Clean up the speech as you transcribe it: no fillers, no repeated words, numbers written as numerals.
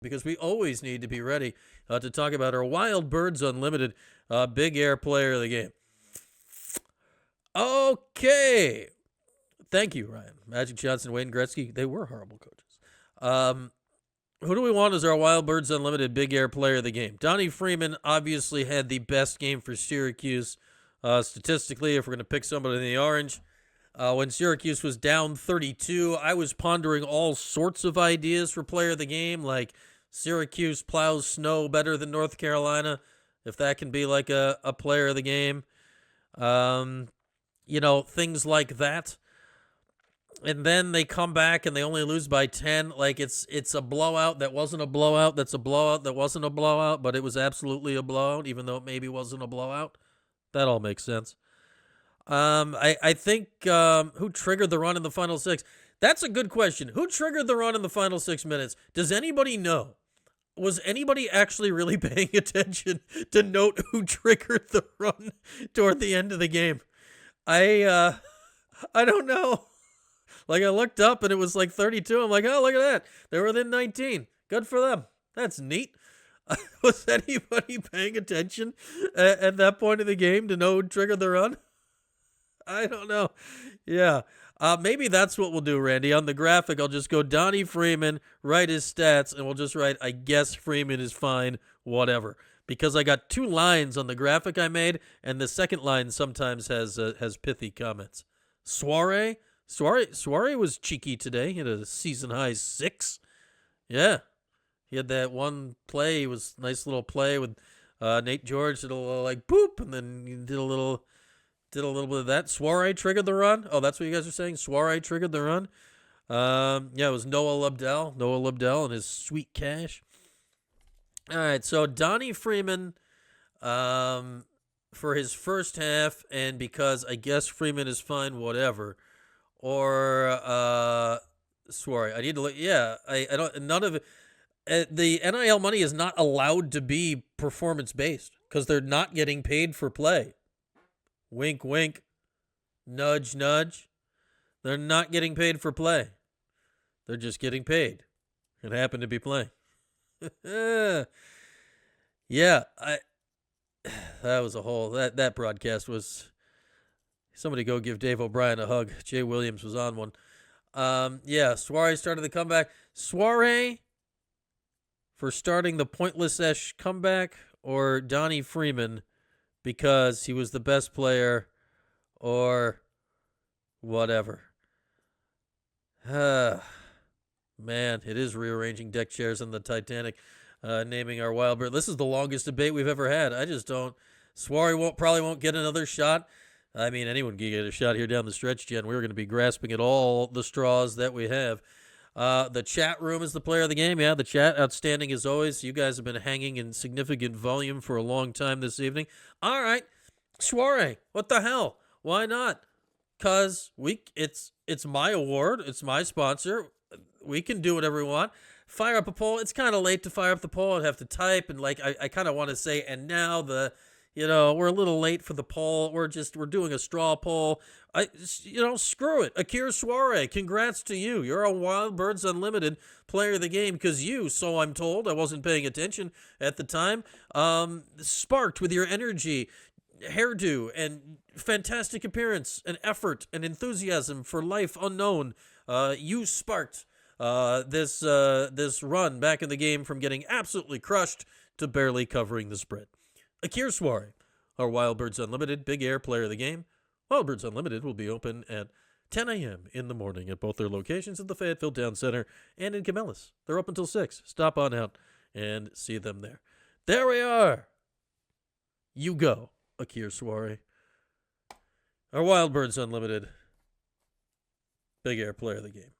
because we always need to be ready to talk about our Wild Birds Unlimited Big Air Player of the Game. Okay. Thank you, Ryan. Magic Johnson, Wayne Gretzky, they were horrible coaches. Who do we want as our Wild Birds Unlimited Big Air Player of the Game? Donnie Freeman obviously had the best game for Syracuse statistically, if we're going to pick somebody in the orange. When Syracuse was down 32, I was pondering all sorts of ideas for player of the game, like Syracuse plows snow better than North Carolina, if that can be like a player of the game. Things like that. And then they come back and they only lose by 10. Like it's a blowout that wasn't a blowout. That's a blowout that wasn't a blowout, but it was absolutely a blowout, even though it maybe wasn't a blowout. That all makes sense. I think who triggered the run in the final 6? That's a good question. Who triggered the run in the final 6 minutes? Does anybody know? Was anybody actually really paying attention to note who triggered the run toward the end of the game? I don't know. Like, I looked up and it was like 32. I'm like, oh, look at that. They're within 19. Good for them. That's neat. Was anybody paying attention at that point of the game to know who triggered the run? I don't know. Yeah. Maybe that's what we'll do, Randy. On the graphic, I'll just go Donnie Freeman, write his stats, and we'll just write, I guess Freeman is fine, whatever. Because I got 2 lines on the graphic I made, and the second line sometimes has pithy comments. Souare was cheeky today. He had a season-high 6. Yeah. He had that one play. It was a nice little play with Nate George. Did a little like boop, and then he did a little bit of that. Souare triggered the run. Oh, that's what you guys are saying? Souare triggered the run? Yeah, it was Noah Lobdell and his sweet cash. All right, so Donnie Freeman for his first half, and because I guess Freeman is fine, whatever. Or Souare. I need to look. Yeah, I don't. None of it. The NIL money is not allowed to be performance based because they're not getting paid for play. Wink, wink. Nudge, nudge. They're not getting paid for play. They're just getting paid. It happened to be playing. Yeah, that was a whole that broadcast was. Somebody go give Dave O'Brien a hug. Jay Williams was on one. Souare started the comeback. Souare for starting the pointless-ish comeback, or Donnie Freeman because he was the best player, or whatever. Man, it is rearranging deck chairs on the Titanic, naming our Wild Bird. This is the longest debate we've ever had. I just don't. Souare probably won't get another shot. I mean, anyone can get a shot here down the stretch, Jen. We're going to be grasping at all the straws that we have. The chat room is the player of the game. Yeah, the chat, outstanding as always. You guys have been hanging in significant volume for a long time this evening. All right, Souare, what the hell? Why not? Because it's my award. It's my sponsor. We can do whatever we want. Fire up a poll. It's kind of late to fire up the poll. I'd have to type, and I kind of want to say, and now we're a little late for the poll. We're doing a straw poll. Screw it. Akir Souare, congrats to you. You're a Wild Birds Unlimited player of the game because you, so I'm told, I wasn't paying attention at the time, sparked with your energy, hairdo, and fantastic appearance, and effort, and enthusiasm for life unknown. You sparked this run back in the game from getting absolutely crushed to barely covering the spread. Akir Souare, our Wild Birds Unlimited Big Air Player of the Game. Wild Birds Unlimited will be open at 10 a.m. in the morning at both their locations at the Fayetteville Town Center and in Camillus. They're open till 6. Stop on out and see them there. There we are. You go, Akir Souare. Our Wild Birds Unlimited Big Air Player of the Game.